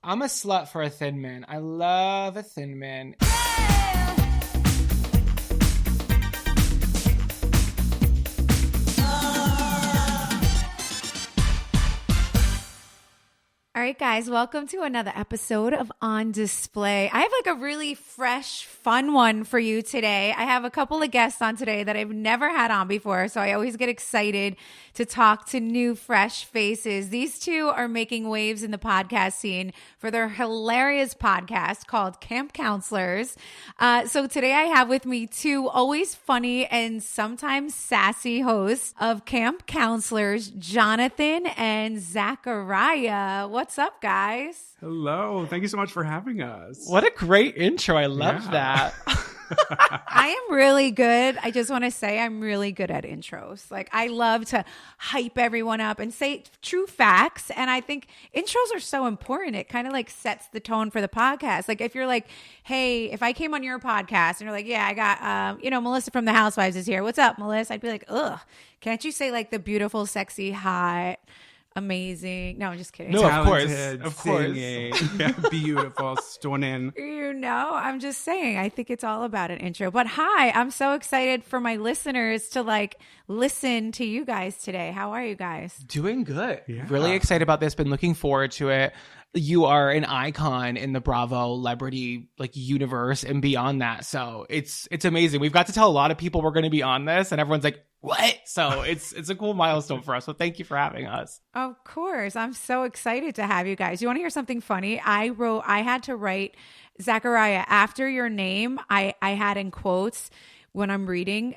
I'm a slut for a thin man. I love a thin man. All right, guys, welcome to another episode of On Display. I have like a really fresh, fun one for you today. I have a couple of guests on today that I've never had on before, so I always get excited to talk to new, fresh faces. These two are making waves in the podcast scene for their hilarious podcast called Camp Counselors. So today I have with me two always funny and sometimes sassy hosts of Camp Counselors, Jonathan and Zachariah. What's up, guys? Hello. Thank you so much for having us. What a great intro. I love that. I am really good. I just want to say I'm really good at intros. Like, I love to hype everyone up and say true facts. And I think intros are so important. It kind of like sets the tone for the podcast. Like, if you're like, hey, if I came on your podcast and you're like, yeah, I got, Melissa from the Housewives is here. What's up, Melissa? I'd be like, ugh, can't you say like the beautiful, sexy, hot, amazing? No, I'm just kidding. No, Talented, of course. singing, beautiful, stunning. I'm just saying, I think it's all about an intro. But hi, I'm so excited for my listeners to like listen to you guys today. How are you guys? Doing good. Yeah. Really excited about this. Been looking forward to it. You are an icon in the Bravo celebrity like universe and beyond that. So it's amazing. We've got to tell a lot of people we're going to be on this, and everyone's like, what? So it's a cool milestone for us. So thank you for having us. Of course. I'm so excited to have you guys. You want to hear something funny? I had to write, Zachariah, after your name, I had in quotes when I'm reading,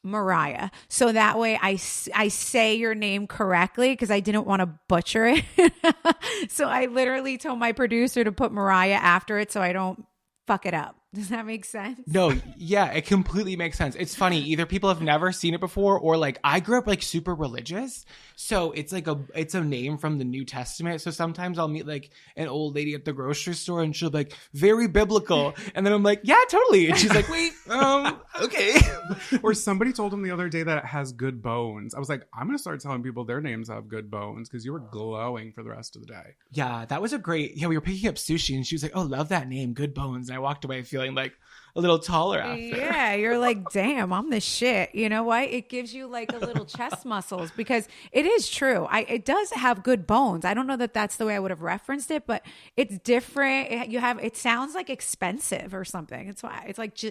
Mariah. So that way I say your name correctly because I didn't want to butcher it. So I literally told my producer to put Mariah after it so I don't fuck it up. Does that make sense? No, yeah, it completely makes sense. It's funny. Either people have never seen it before or like I grew up like super religious. So it's like it's a name from the New Testament. So sometimes I'll meet like an old lady at the grocery store and she'll be like, very biblical. And then I'm like, yeah, totally. And she's like, wait, okay. Or somebody told him the other day that it has good bones. I was like, I'm going to start telling people their names have good bones because you were glowing for the rest of the day. Yeah, that was we were picking up sushi and she was like, oh, love that name, good bones. And I walked away feeling like a little taller after. Yeah, you're like, damn, I'm the shit. You know what? It gives you like a little chest muscles because it is true. It does have good bones. I don't know that that's the way I would have referenced it, but it's different. It sounds like expensive or something. It's why it's like, thank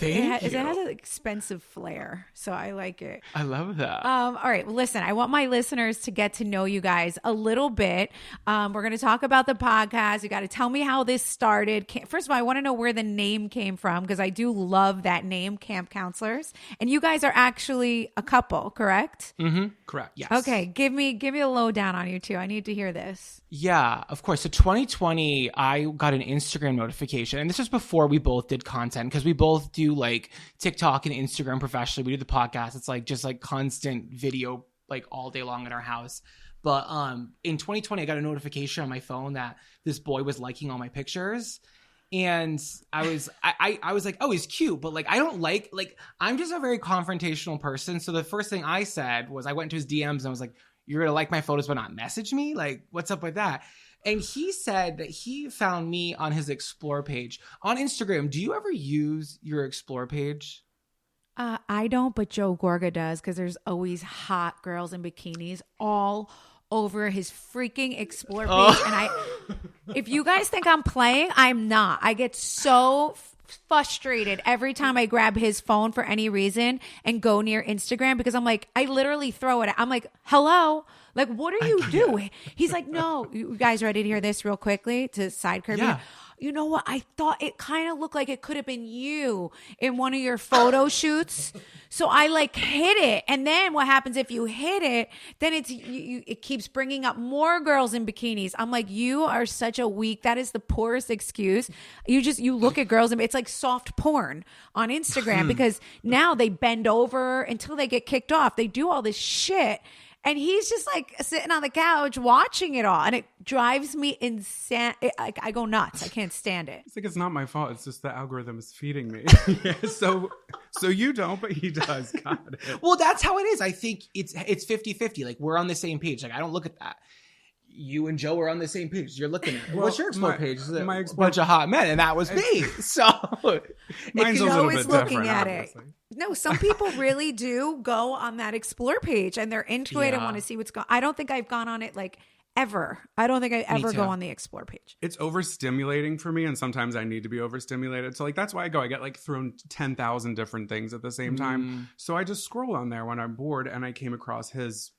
you. It has an expensive flair. So I like it. I love that. All right. Well, listen, I want my listeners to get to know you guys a little bit. We're going to talk about the podcast. You got to tell me how this started. First of all, I want to know where the name came from because I do love that name, Camp Counselors. And you guys are actually a couple, correct? Mm-hmm. Correct. Yes. Okay. Give me a lowdown on you two. I need to hear this. Yeah, of course. So 2020, I got an Instagram notification. And this was before we both did content because we both do like TikTok and Instagram professionally. We do the podcast. It's like just like constant video like all day long in our house. But in 2020, I got a notification on my phone that this boy was liking all my pictures. And I was like, oh, he's cute. But like, I don't like, I'm just a very confrontational person. So the first thing I said was I went to his DMs and I was like, you're going to like my photos, but not message me? Like, what's up with that? And he said that he found me on his Explore page. On Instagram, do you ever use your Explore page? I don't, but Joe Gorga does because there's always hot girls in bikinis all over his freaking Explore page. And if you guys think I'm playing, I'm not. I get so frustrated every time I grab his phone for any reason and go near Instagram because I'm like, I literally throw it. I'm like, hello? Like, what are you doing? He's like, no. You guys ready to hear this real quickly to side curve? Yeah. You know what? I thought it kind of looked like it could have been you in one of your photo shoots. So I like hit it. And then what happens if you hit it, then it keeps bringing up more girls in bikinis. I'm like, you are such a weak, that is the poorest excuse. You look at girls and it's like soft porn on Instagram because now they bend over until they get kicked off. They do all this shit. And he's just like sitting on the couch watching it all. And it drives me insane. I go nuts. I can't stand it. It's like, it's not my fault. It's just the algorithm is feeding me. So you don't, but he does. Got it. Well, that's how it is. I think it's 50-50. Like, we're on the same page. Like, I don't look at that. you and Joe are on the same page. You're looking at it. Well, What's your explore my- page? Is it my a explore- bunch of hot men, and that was me. So Mine's a Joe little is bit looking different, at obviously. it. No, some people really do go on that explore page and they're into it and Yeah. want to see what's going. I don't think I've gone on it like ever. I don't think I ever too. go on the explore page. It's overstimulating for me, and sometimes I need to be overstimulated. So like that's why I go. I get like thrown 10,000 different things at the same time. So I just scroll on there when I'm bored, and I came across his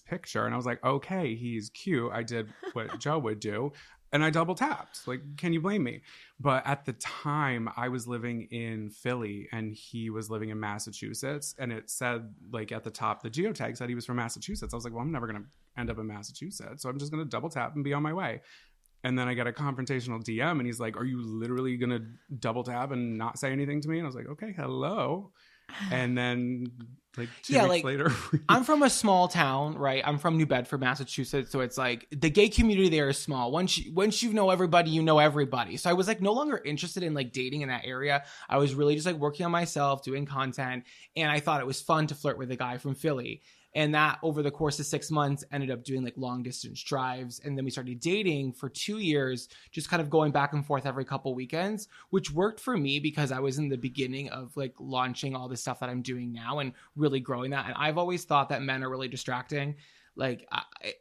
picture, and I was like, okay, he's cute. I did what Joe would do, and I double tapped. Like, can you blame me? But at the time, I was living in Philly, and he was living in Massachusetts, and it said like at the top, the geotag said he was from Massachusetts. I was like, well, I'm never gonna end up in Massachusetts, so I'm just gonna double tap and be on my way. And then I get a confrontational DM, and he's like, are you literally gonna double tap and not say anything to me? And I was like, okay, hello. And then like 2 weeks later, I'm from a small town, right? I'm from New Bedford, Massachusetts. So it's like the gay community there is small. Once you know everybody, you know everybody. So I was like no longer interested in like dating in that area. I was really just like working on myself, doing content. And I thought it was fun to flirt with a guy from Philly. And that over the course of 6 months ended up doing like long distance drives. And then we started dating for 2 years, just kind of going back and forth every couple weekends, which worked for me because I was in the beginning of like launching all the stuff that I'm doing now and really growing that. And I've always thought that men are really distracting. Like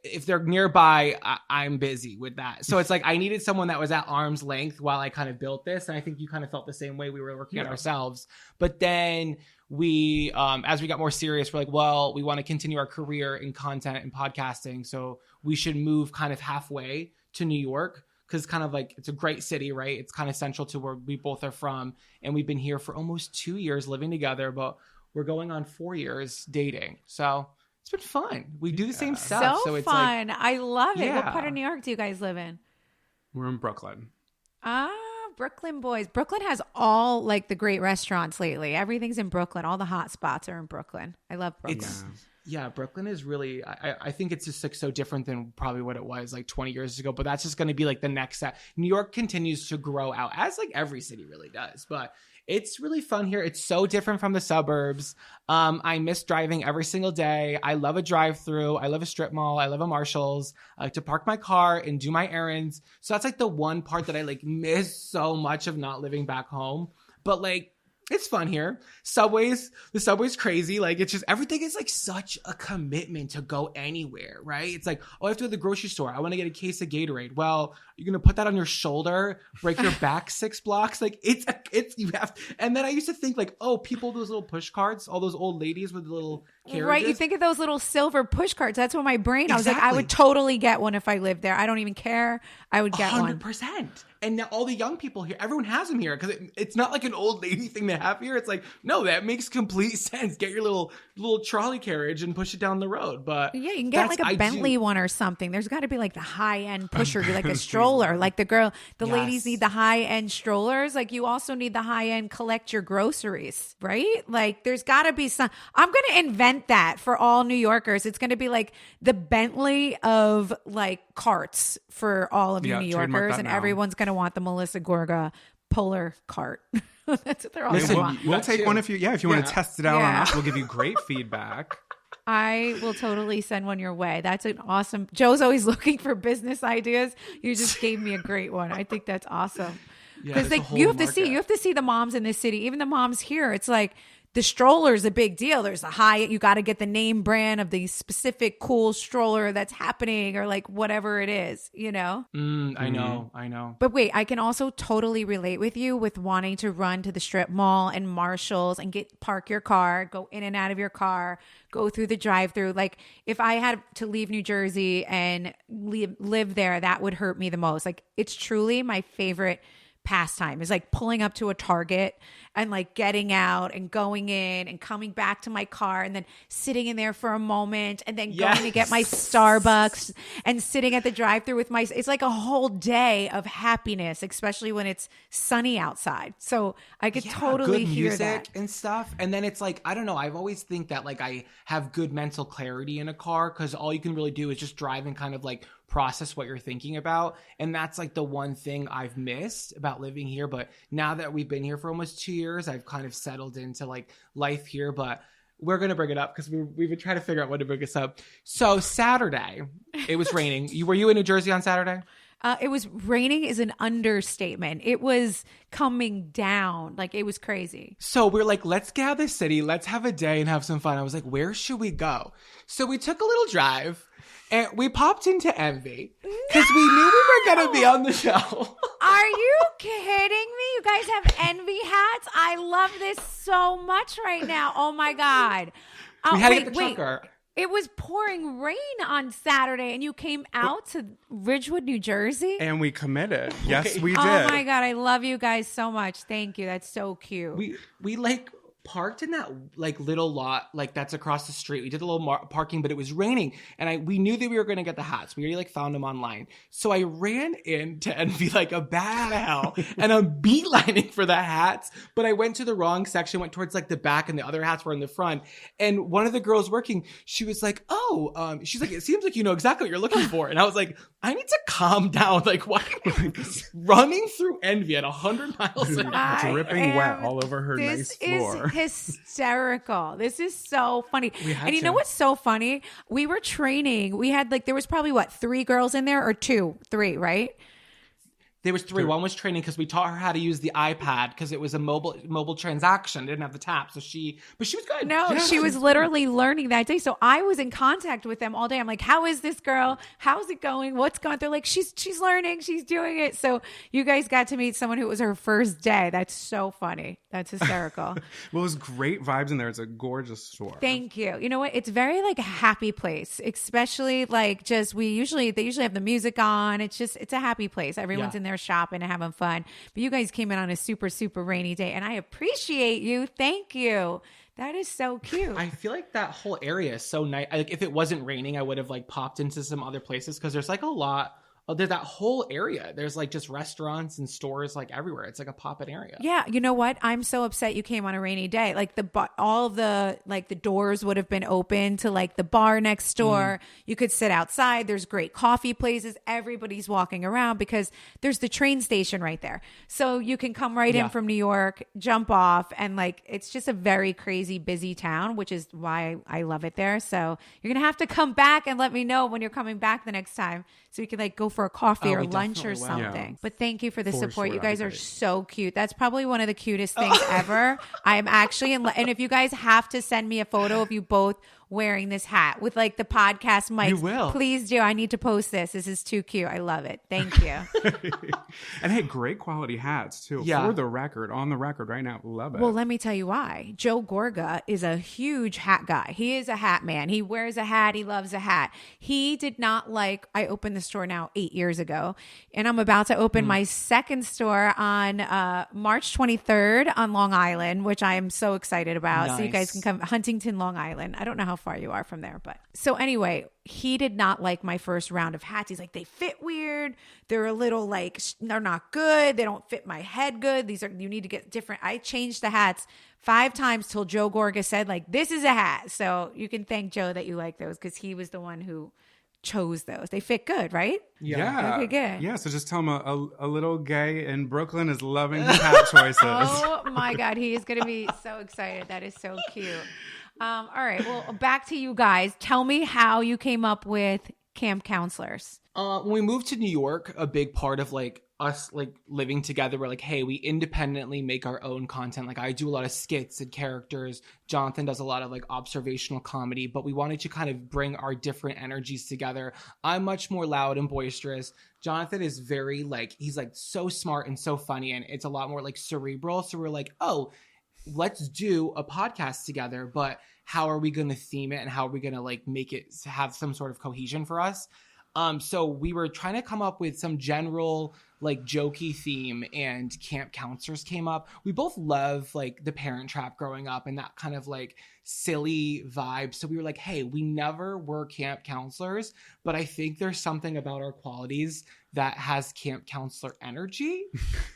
if they're nearby, I'm busy with that. So it's like I needed someone that was at arm's length while I kind of built this. And I think you kind of felt the same way. We were working on ourselves. But then we, as we got more serious, we're like, well, we want to continue our career in content and podcasting. So we should move kind of halfway to New York because kind of like it's a great city, right? It's kind of central to where we both are from. And we've been here for almost 2 years living together, but we're going on 4 years dating. So it's been fun. We do the same stuff. So it's fun. like, I love it. What Yeah. part of New York do you guys live in? we're in Brooklyn. Brooklyn boys. Brooklyn has all like the great restaurants lately. Everything's in Brooklyn. All the hot spots are in Brooklyn. I love Brooklyn. Yeah, Brooklyn is really, I think it's just like so different than probably what it was like 20 years ago, but that's just going to be like the next set. New York continues to grow out as like every city really does, but it's really fun here. It's so different from the suburbs. I miss driving every single day. I love a drive-through. I love a strip mall. I love a Marshall's. I like to park my car and do my errands. So that's like the one part that I like miss so much of not living back home. But like, it's fun here. The subway's crazy. Like it's just, everything is like such a commitment to go anywhere, right? It's like, oh, I have to go to the grocery store. I want to get a case of Gatorade. Well, you're going to put that on your shoulder, break your back 6 blocks. Like it's, you have, and then I used to think like, oh, people, those little push carts, all those old ladies with the little carriages. Right. You think of those little silver push carts. That's what my brain, I was like, I Exactly. would totally get one if I lived there. I don't even care. I would get one. 100%. And now all the young people here, everyone has them here because it's not like an old lady thing to have here. It's like, no, that makes complete sense. Get your little trolley carriage and push it down the road. But Yeah, you can get like a Bentley one or something. There's got to be like the high end pusher, like a stroller. Like the ladies need the high end strollers. Like you also need the high end collect your groceries, right? Like there's got to be some. I'm going to invent that for all New Yorkers. It's going to be like the Bentley of like carts for all of you New trademark Yorkers, that and now. everyone's going to want the Melissa Gorga polar cart. That's what they're all going to Listen, want. We'll that take too. one if you want to test it out on Yeah. us. We'll give you great feedback. I will totally send one your way. That's an awesome. Joe's always looking for business ideas. You just gave me a great one. I think that's awesome. Because there's a whole you have market. to see the moms in this city, even the moms here. It's like the stroller is a big deal. There's a high, you got to get the name brand of the specific cool stroller that's happening or like whatever it is, you know? I know. But wait, I can also totally relate with you with wanting to run to the strip mall and Marshalls and park your car, go in and out of your car, go through the drive-through. Like if I had to leave New Jersey and live there, that would hurt me the most. Like it's truly my favorite pastime is like pulling up to a Target and like getting out and going in and coming back to my car and then sitting in there for a moment and then going to get my Starbucks and sitting at the drive-thru with my, it's like a whole day of happiness, especially when it's sunny outside. So I could totally good hear music that. and stuff. And then it's like, I don't know. I've always think that like I have good mental clarity in a car because all you can really do is just drive and kind of like process what you're thinking about. And that's like the one thing I've missed about living here. But now that we've been here for almost 2 years, I've kind of settled into like life here. But we're going to bring it up because we've been trying to figure out when to bring this up. So Saturday, it was raining. Were you in New Jersey on Saturday? It was raining is an understatement. It was coming down. Like, it was crazy. So we're like, let's get out of the city. Let's have a day and have some fun. I was like, where should we go? So we took a little drive and we popped into Envy because we knew we were going to be on the show. Are you kidding me? You guys have Envy hats? I love this so much right now. Oh my God. We had to get the trucker. It was pouring rain on Saturday and you came out to Ridgewood, New Jersey? And we committed. Yes, we did. Oh my God. I love you guys so much. Thank you. That's so cute. We like parked in that like little lot like that's across the street. We did a little parking, but it was raining and we knew that we were going to get the hats. We already like found them online. So I ran into Envy like a bat out of hell and I'm beelining for the hats, but I went to the wrong section, went towards like the back and the other hats were in the front. And one of the girls working, she was like, she's like, it seems like you know exactly what you're looking for. And I was like, I need to calm down. Like, why are you running through Envy at 100 miles an hour? Dripping wet all over her nice floor. Hysterical. This is so funny. And you know what's so funny? We were training. We had there was probably 3 girls in there or 3, right? There was 3. One was training because we taught her how to use the iPad because it was a mobile transaction. It didn't have the tap. But she was good. No, she was literally learning that day. So I was in contact with them all day. I'm like, how is this girl? How's it going? What's going? They're like, she's learning. She's doing it. So you guys got to meet someone who was her first day. That's so funny. That's hysterical. Well, it was great vibes in there. It's a gorgeous store. Thank you. You know what? It's very like a happy place, especially like they usually have the music on. It's a happy place. Everyone's in there shopping and having fun. But you guys came in on a super, super rainy day and I appreciate you. Thank you. That is so cute. I feel like that whole area is so nice. Like if it wasn't raining, I would have like popped into some other places because there's like a lot. There's that whole area. There's like just restaurants and stores like everywhere. It's like a pop-in area. Yeah. You know what? I'm so upset you came on a rainy day. Like all the doors would have been open to like the bar next door. You could sit outside. There's great coffee places. Everybody's walking around because there's the train station right there. So you can come right in from New York, jump off. And like, it's just a very crazy busy town, which is why I love it there. So you're going to have to come back and let me know when you're coming back the next time. So we could like go for a coffee or lunch or something. Yeah. But thank you for the support. Sure, you guys are so cute. That's probably one of the cutest things ever. I am actually and if you guys have to send me a photo of you both wearing this hat with like the podcast mics, you will. Please do. I need to post this. This is too cute. I love it. Thank you. And hey, great quality hats too. Yeah. For the record, on the record right now. Love it. Well, let me tell you why. Joe Gorga is a huge hat guy. He is a hat man. He wears a hat. He loves a hat. He did not like, I opened the store now 8 years ago, and I'm about to open my second store on March 23rd on Long Island, which I am so excited about. Nice. So you guys can come Huntington, Long Island. I don't know how far you are from there, but so anyway, he did not like my first round of hats. He's like, they fit weird. They're a little like, they're not good. They don't fit my head good. You need to get different. I changed the hats 5 times till Joe Gorga said like, this is a hat. So you can thank Joe that you like those because he was the one who chose those. They fit good, right? Yeah. Okay, good. Yeah, so just tell him a little gay in Brooklyn is loving his hat choices. Oh my God, he is going to be so excited. That is so cute. All right, well, back to you guys. Tell me how you came up with camp counselors. When we moved to New York, a big part of like us like living together, we're like, hey, we independently make our own content. Like I do a lot of skits and characters. Jonathan does a lot of like observational comedy, but we wanted to kind of bring our different energies together. I'm much more loud and boisterous. Jonathan is very like, he's like so smart and so funny, and it's a lot more like cerebral. So we're like, oh, let's do a podcast together, but how are we going to theme it and how are we going to like make it have some sort of cohesion for us? So we were trying to come up with some general like jokey theme, and camp counselors came up. We both love like The Parent Trap growing up and that kind of like silly vibe. So we were like, hey, we never were camp counselors, but I think there's something about our qualities that has camp counselor energy.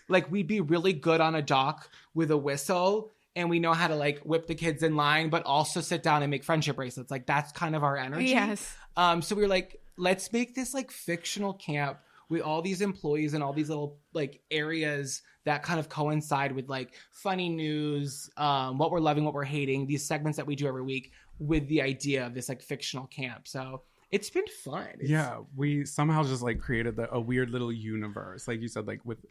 Like we'd be really good on a dock with a whistle, and we know how to like whip the kids in line, but also sit down and make friendship bracelets. Like that's kind of our energy. Yes. So we were like, let's make this like fictional camp with all these employees and all these little like areas that kind of coincide with like funny news, what we're loving, what we're hating, these segments that we do every week with the idea of this like fictional camp. So it's been fun. We somehow just like created a weird little universe, like you said, like with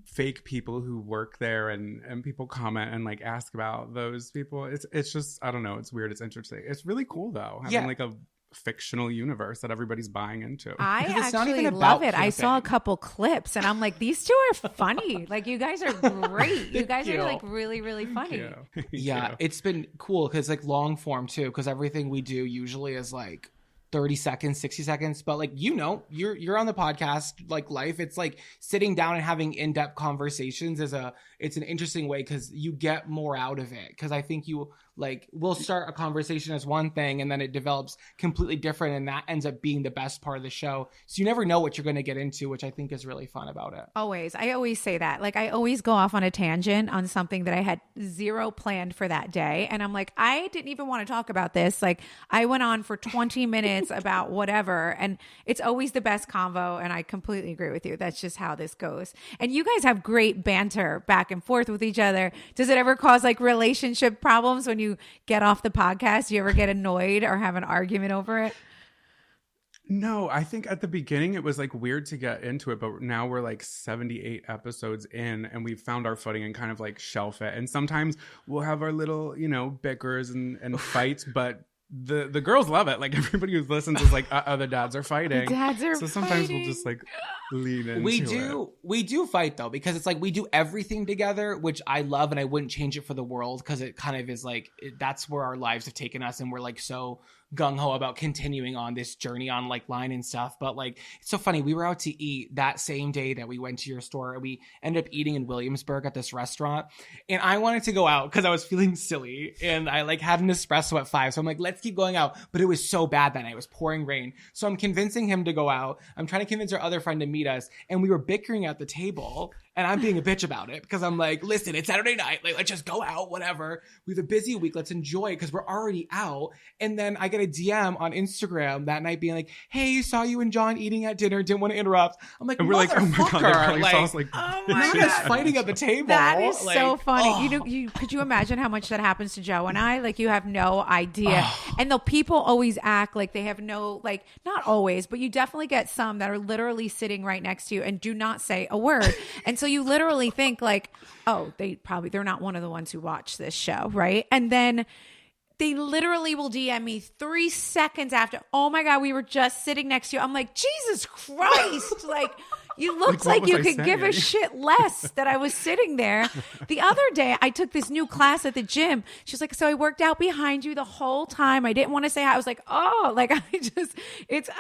fake people who work there and people comment and like ask about those people. It's just, I don't know, it's weird, it's interesting. It's really cool though, having like a fictional universe that everybody's buying into. I actually love it. I saw a couple clips and I'm like, these two are funny. Like, you guys are great. You guys are like really, really funny. Yeah, it's been cool because like long form too, because everything we do usually is like 30 seconds, 60 seconds. But like, you know, you're on the podcast like life. It's like sitting down and having in-depth conversations it's an interesting way because you get more out of it. Because I think we'll start a conversation as one thing and then it develops completely different, and that ends up being the best part of the show. So you never know what you're going to get into, which I think is really fun about it. I always say that. Like, I always go off on a tangent on something that I had zero planned for that day. And I'm like, I didn't even want to talk about this. Like, I went on for 20 minutes about whatever. And it's always the best convo. And I completely agree with you. That's just how this goes. And you guys have great banter back and forth with each other. Does it ever cause like relationship problems when you get off the podcast? Do you ever get annoyed or have an argument over it? No, I think at the beginning it was like weird to get into it, but now we're like 78 episodes in and we've found our footing and kind of like shelf it. And sometimes we'll have our little, you know, bickers and fights, but the girls love it. Like, everybody who listens is like, the dads are fighting. So sometimes we'll just like lean into it. We do fight though, because it's like we do everything together, which I love, and I wouldn't change it for the world, because it kind of is like that's where our lives have taken us, and we're like so gung-ho about continuing on this journey on like line and stuff. But like, it's so funny, we were out to eat that same day that we went to your store, and we ended up eating in Williamsburg at this restaurant, and I wanted to go out because I was feeling silly, and I like had an espresso at 5, so I'm like, let's keep going out. But it was so bad that night, it was pouring rain, so I'm convincing him to go out. I'm trying to convince our other friend to meet us, and we were bickering at the table, and I'm being a bitch about it because I'm like, listen, it's Saturday night. Like, let's just go out, whatever. We have a busy week. Let's enjoy it because we're already out. And then I get a DM on Instagram that night being like, hey, saw you and John eating at dinner. Didn't want to interrupt. I'm like, and we're like, oh my God, like, oh my God, fighting at the table. That is like, so funny. Oh. Could you imagine how much that happens to Joe and I? Like, you have no idea. Oh. And the people always act like they have no, like, not always, but you definitely get some that are literally sitting right next to you and do not say a word. And so you literally think like, oh, they're not one of the ones who watch this show, right? And then they literally will DM me 3 seconds after, oh my God, we were just sitting next to you. I'm like, Jesus Christ. Like, you looked like you could give a shit less that I was sitting there. The other day, I took this new class at the gym. She's like, so I worked out behind you the whole time. I didn't want to say hi. I was like, oh, like it's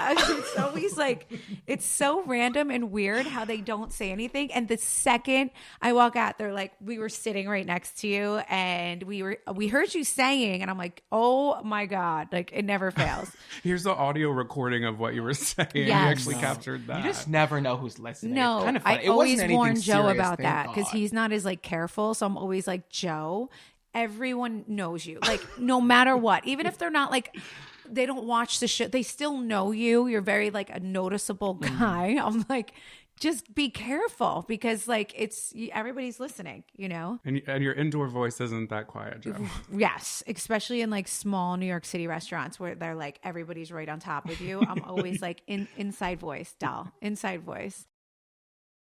always like, it's so random and weird how they don't say anything. And the second I walk out, they're like, we were sitting right next to you and we heard you saying, and I'm like, oh my God, like it never fails. Here's the audio recording of what you were saying. Yes. You actually captured that. You just never know who's listening. No, kind of I always warn Joe serious, about that because he's not as like careful. So I'm always like, Joe, everyone knows you. Like, no matter what, even if they're not like, they don't watch the show, they still know you. You're very like a noticeable guy. I'm like, just be careful because like everybody's listening, you know? And your indoor voice isn't that quiet, Joe. Yes. Especially in like small New York City restaurants where they're like, everybody's right on top of you. I'm always like inside voice, doll, inside voice.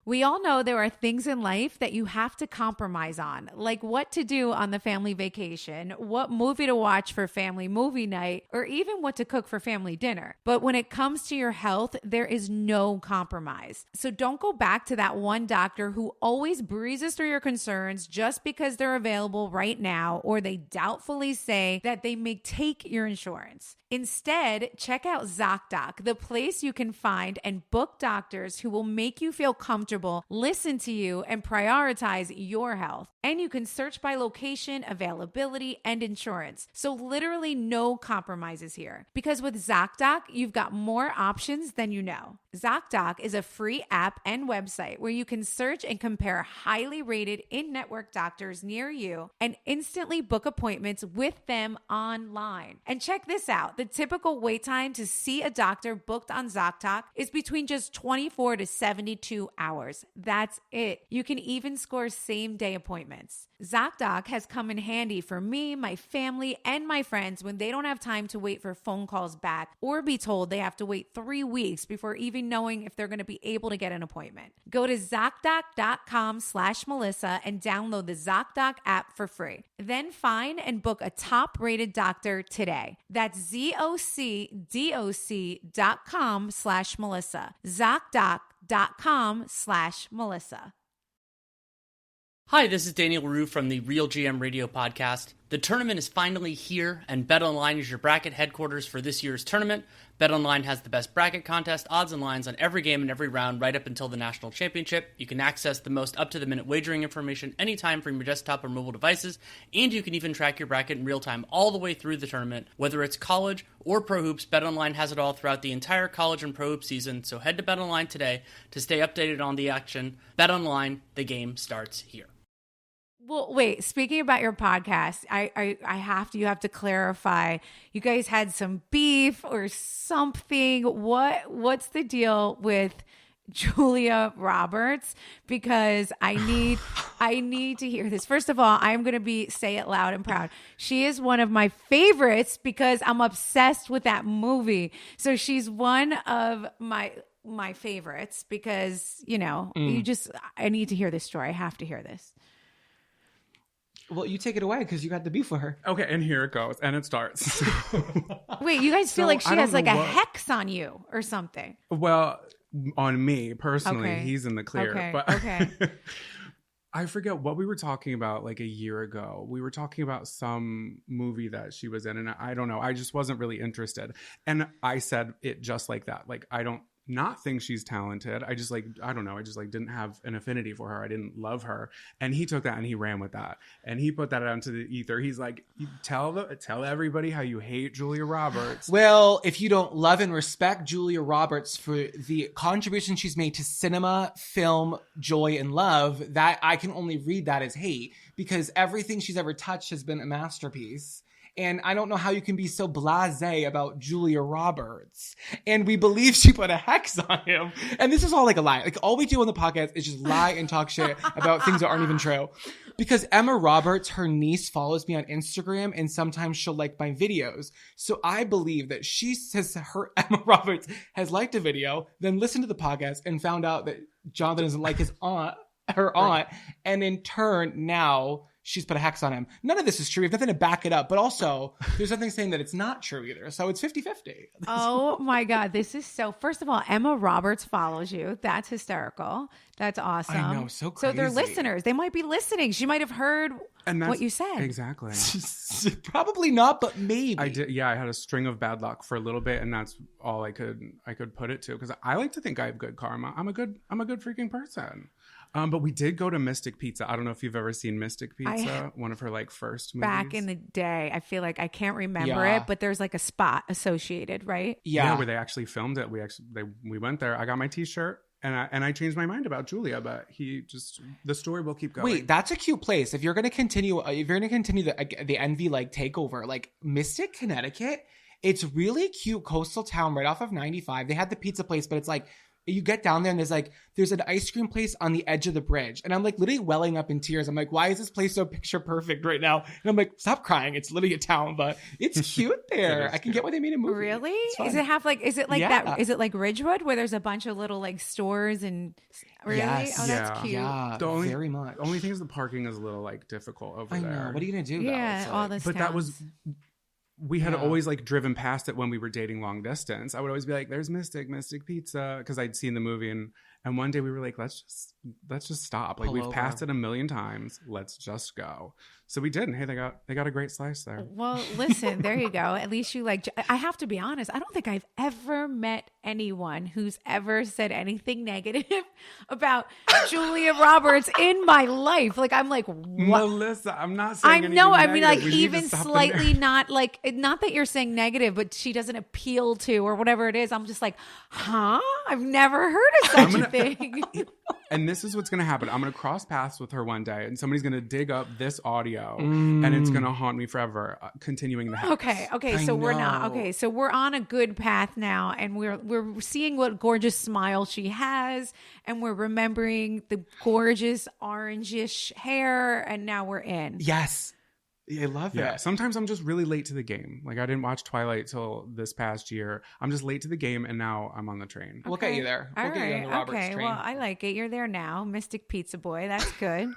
We all know there are things in life that you have to compromise on, like what to do on the family vacation, what movie to watch for family movie night, or even what to cook for family dinner. But when it comes to your health, there is no compromise. So don't go back to that one doctor who always breezes through your concerns just because they're available right now, or they doubtfully say that they may take your insurance. Instead, check out ZocDoc, the place you can find and book doctors who will make you feel comfortable comfortable, listen to you, and prioritize your health. And you can search by location, availability, and insurance. So literally no compromises here. Because with ZocDoc, you've got more options than you know. ZocDoc is a free app and website where you can search and compare highly rated in-network doctors near you and instantly book appointments with them online. And check this out. The typical wait time to see a doctor booked on ZocDoc is between just 24 to 72 hours. That's it. You can even score same-day appointments. ZocDoc has come in handy for me, my family, and my friends when they don't have time to wait for phone calls back or be told they have to wait 3 weeks before even knowing if they're going to be able to get an appointment. Go to ZocDoc.com/Melissa and download the ZocDoc app for free. Then find and book a top-rated doctor today. That's ZocDoc.com/Melissa. ZocDoc.com/Melissa. Hi, this is Daniel Rue from the Real GM Radio Podcast. The tournament is finally here, and BetOnline is your bracket headquarters for this year's tournament. BetOnline has the best bracket contest, odds, and lines on every game and every round right up until the national championship. You can access the most up-to-the-minute wagering information anytime from your desktop or mobile devices, and you can even track your bracket in real time all the way through the tournament. Whether it's college or pro hoops, BetOnline has it all throughout the entire college and pro hoop season, so head to BetOnline today to stay updated on the action. BetOnline, the game starts here. Well, wait, speaking about your podcast, you have to clarify. You guys had some beef or something. What's the deal with Julia Roberts? Because I need to hear this. First of all, I'm going to say it loud and proud. She is one of my favorites because I'm obsessed with that movie. So she's one of my favorites because, I need to hear this story. I have to hear this. Well, you take it away because you got the beef with her. Okay, and here it goes, and it starts. Wait, you guys feel like she has like a hex on you or something? Well, on me personally, Okay. he's in the clear. Okay, But okay. I forget what we were talking about like a year ago. We were talking about some movie that she was in, and I don't know. I just wasn't really interested. And I said it just like that. Like, I don't not think she's talented. I just I don't know. I just didn't have an affinity for her. I didn't love her. And he took that and he ran with that. And he put that out into the ether. He's like, tell everybody how you hate Julia Roberts. Well, if you don't love and respect Julia Roberts for the contribution she's made to cinema, film, joy, and love, that I can only read that as hate, because everything she's ever touched has been a masterpiece. And I don't know how you can be so blasé about Julia Roberts. And we believe she put a hex on him. And this is all like a lie. Like, all we do on the podcast is just lie and talk shit about things that aren't even true. Because Emma Roberts, her niece, follows me on Instagram, and sometimes she'll like my videos. So I believe that she says Emma Roberts has liked a video, then listened to the podcast and found out that Jonathan doesn't like her aunt. And in turn, now she's put a hex on him. None of this is true. We have nothing to back it up. But also, there's nothing saying that it's not true either. So it's 50-50. Oh my God. This is first of all, Emma Roberts follows you. That's hysterical. That's awesome. I know, so crazy. So they're listeners. They might be listening. She might have heard what you said. Exactly. Probably not, but maybe. I did. Yeah, I had a string of bad luck for a little bit, and that's all I could put it to, because I like to think I have good karma. I'm a good freaking person. But we did go to Mystic Pizza. I don't know if you've ever seen Mystic Pizza, one of her first movies. Back in the day, I feel like I can't remember it, but there's a spot associated, right? Yeah, where they actually filmed it. We went there. I got my T-shirt, and I changed my mind about Julia, but the story will keep going. Wait, that's a cute place. If you're gonna continue, the Envy takeover, Mystic, Connecticut, it's really cute coastal town right off of 95. They had the pizza place, but it's you get down there and there's an ice cream place on the edge of the bridge. And I'm literally welling up in tears. I'm like, why is this place so picture perfect right now? And I'm like, stop crying. It's literally a town, but it's cute there. I can get why they made a movie. Really? Is it that? Is it like Ridgewood where there's a bunch of little stores and really? Yes. Oh, that's cute. Yeah, very much. The only thing is the parking is a little difficult over there. I know. What are you going to do? Yeah, all this. But towns. that was... We had always driven past it when we were dating long distance. I would always be like, there's Mystic Pizza, because I'd seen the movie and And one day we were like, let's just stop. Like, Pull we've over. passed it a million times. Let's just go. So we did. And hey, they got a great slice there. Well, listen, there you go. At least you like, I have to be honest. I don't think I've ever met anyone who's ever said anything negative about Julia Roberts in my life. Like, I'm like, what? Melissa, I'm not saying I anything know. I mean, negative. like, We need to even stop the slightly not like, not that you're saying negative, but she doesn't appeal to or whatever it is. I'm just like, huh? I've never heard of such a thing. And this is what's going to happen. I'm going to cross paths with her one day, and somebody's going to dig up this audio, and it's going to haunt me forever, continuing the house. Okay. So we're not. Okay. So we're on a good path now, and we're seeing what gorgeous smile she has, and we're remembering the gorgeous orangish hair, and now we're in. Yes. I love Yeah. it. Sometimes I'm just really late to the game. Like, I didn't watch Twilight till this past year. I'm just late to the game, and now I'm on the train. We'll get you there. All We'll get you on right. the Roberts Okay. train. Well, I like it. You're there now. Mystic Pizza Boy. That's good.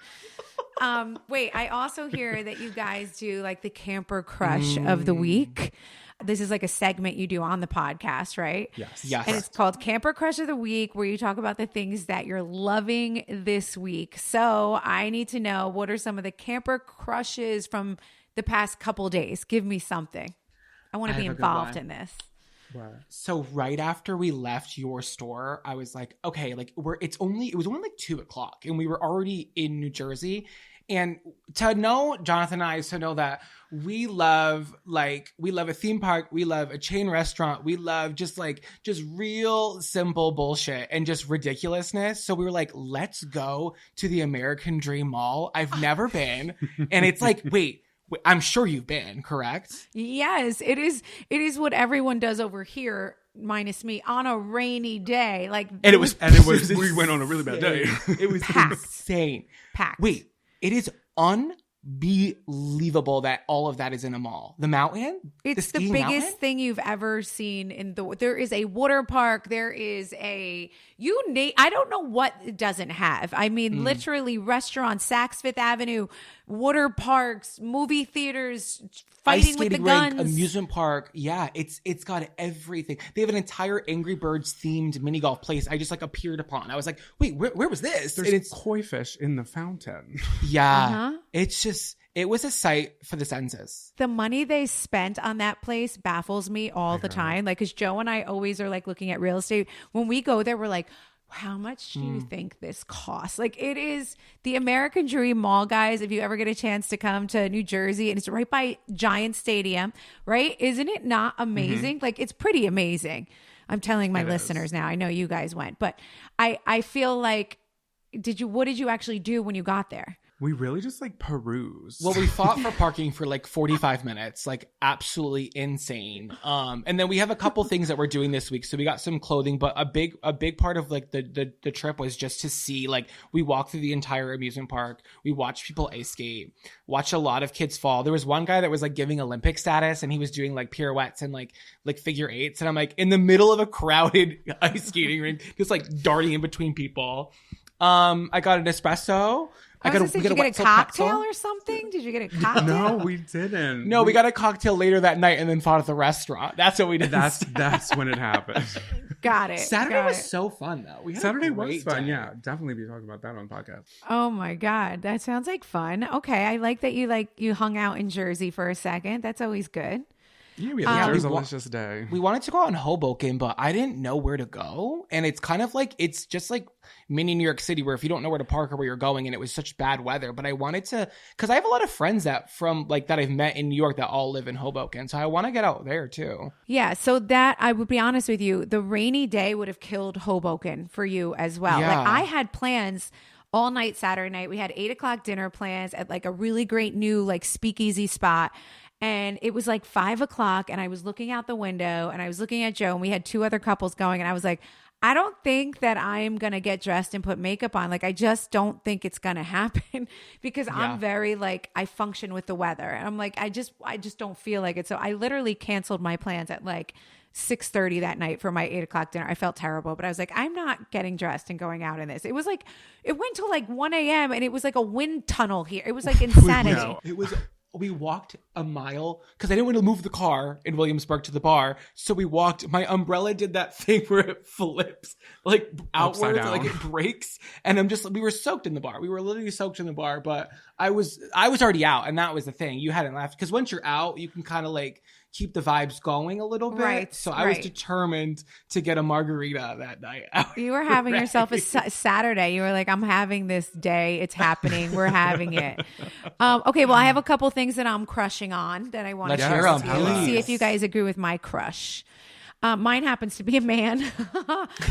Wait, I also hear that you guys do like the camper crush of the week. This is like a segment you do on the podcast, right? Yes. Yes. And it's called Camper Crush of the Week, where you talk about the things that you're loving this week. So I need to know, what are some of the camper crushes from the past couple days? Give me something. I want to I be have a good involved one. in this. So right after we left your store, I was like, okay, like it was only like 2:00 and we were already in New Jersey. And to know Jonathan and I, to know that we love a theme park, we love a chain restaurant, we love just real simple bullshit and just ridiculousness. So we were like, let's go to the American Dream Mall. I've never been. And it's like, wait, I'm sure you've been, correct? Yes, it is. It is what everyone does over here, minus me, on a rainy day. Like, And it was we went on a really bad day. It was Packed. insane. packed. Wait, it is unbelievable that all of that is in a mall. The mountain? It's the skiing biggest mountain? thing you've ever seen in the. There is a water park. There is a I don't know what it doesn't have. I mean, literally restaurants, Saks Fifth Avenue, water parks, movie theaters, fighting Ice with the skating rink, guns. amusement park. Yeah, it's got everything. They have an entire Angry Birds themed mini golf place. I just appeared upon. I was like, wait, where was this? And There's it's koi fish in the fountain. yeah, it's just it was a sight for the senses. The money they spent on that place baffles me all the time. Like, because Joe and I always are like looking at real estate. When we go there, we're like, how much do you think this costs? Like, it is the American Dream Mall, guys. If you ever get a chance to come to New Jersey, and it's right by Giant Stadium, right? Isn't it not amazing? Like, it's pretty amazing. I'm telling my listeners now. I know you guys went, but I feel like, what did you actually do when you got there? We really just peruse. Well, we fought for parking for 45 minutes, absolutely insane. And then we have a couple things that we're doing this week. So we got some clothing, but a big part of the trip was just to see, we walked through the entire amusement park. We watched people ice skate, watched a lot of kids fall. There was one guy that was giving Olympic status, and he was doing pirouettes and figure eights. And I'm in the middle of a crowded ice skating rink, just darting in between people. I got an espresso. Did you get a cocktail or something? Did you get a cocktail? No, we didn't. No, we got a cocktail later that night and then fought at the restaurant. That's what we did. That's when it happened. Got it. Saturday was so fun, though. We had Saturday a was great fun. day. Yeah, definitely be talking about that on the podcast. Oh my God. That sounds like fun. Okay. I like that you hung out in Jersey for a second. That's always good. Yeah, we had a we delicious day. We wanted to go out in Hoboken, but I didn't know where to go. And it's kind of it's just mini New York City, where if you don't know where to park or where you're going, and it was such bad weather. But I wanted to, because I have a lot of friends that I've met in New York that all live in Hoboken. So I want to get out there too. Yeah. So that, I would be honest with you, the rainy day would have killed Hoboken for you as well. Yeah. I had plans all night Saturday night. We had 8:00 dinner plans at a really great new speakeasy spot. And it was 5:00, and I was looking out the window, and I was looking at Joe, and we had two other couples going, and I was like, I don't think that I am going to get dressed and put makeup on. I just don't think it's going to happen, because I'm very I function with the weather. And I'm I just don't feel like it. So I literally canceled my plans at 6:30 that night for my 8:00 dinner. I felt terrible, but I was I'm not getting dressed and going out in this. It was it went till 1 a.m. and it was a wind tunnel here. It was insanity. It was we walked a mile because I didn't want to move the car in Williamsburg to the bar. So we walked. My umbrella did that thing where it flips like outwards, like it breaks. And we were soaked in the bar. We were literally soaked in the bar. But I was already out, and that was the thing. You hadn't left because once you're out, you can kind of like keep the vibes going a little bit. Right. So I was determined to get a margarita that night. You were having yourself a Saturday. You were like, I'm having this day. It's happening. We're having it. Okay. Well, I have a couple things that I'm crushing on that I want to share with you. Let's see if you guys agree with my crush. Mine happens to be a man.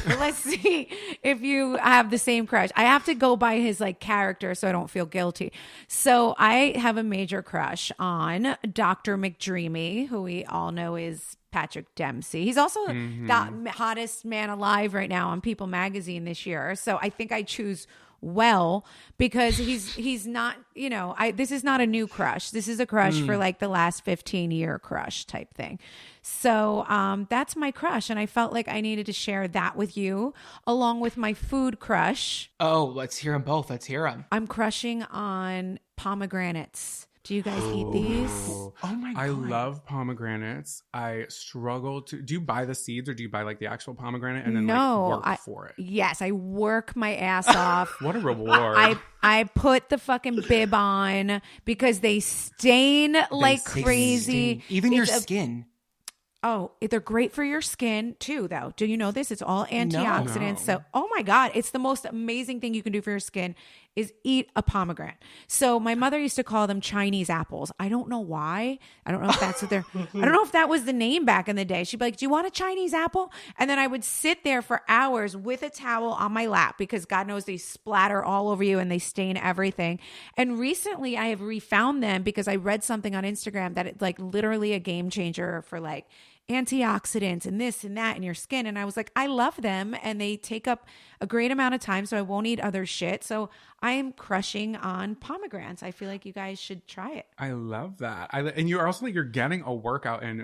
Let's see if you have the same crush. I have to go by his like character so I don't feel guilty. So I have a major crush on Dr. McDreamy, who we all know is Patrick Dempsey. He's also the hottest man alive right now on People Magazine this year. So I think I choose well because he's not, you know, this is not a new crush. This is a crush for like the last 15-year crush type thing. So that's my crush, and I felt like I needed to share that with you along with my food crush. Oh, let's hear them both. Let's hear them. I'm crushing on pomegranates. Do you guys eat these? Oh my God. I love pomegranates. I struggle to. Do you buy the seeds or do you buy like the actual pomegranate and then work for it? Yes, I work my ass off. What a reward. I put the fucking bib on because they stain like crazy. Even your skin. Oh, they're great for your skin too, though. Do you know this? It's all antioxidants. No. So, oh my God, it's the most amazing thing you can do for your skin is eat a pomegranate. So my mother used to call them Chinese apples. I don't know why. I don't know if that's what they're, I don't know if that was the name back in the day. She'd be like, do you want a Chinese apple? And then I would sit there for hours with a towel on my lap because God knows they splatter all over you and they stain everything. And recently I have refound them because I read something on Instagram that it's like literally a game changer for like antioxidants and this and that in your skin. And I was like, I love them and they take up a great amount of time, so I won't eat other shit. So I am crushing on pomegranates. I feel like you guys should try it. I love that. And you're also like, you're getting a workout in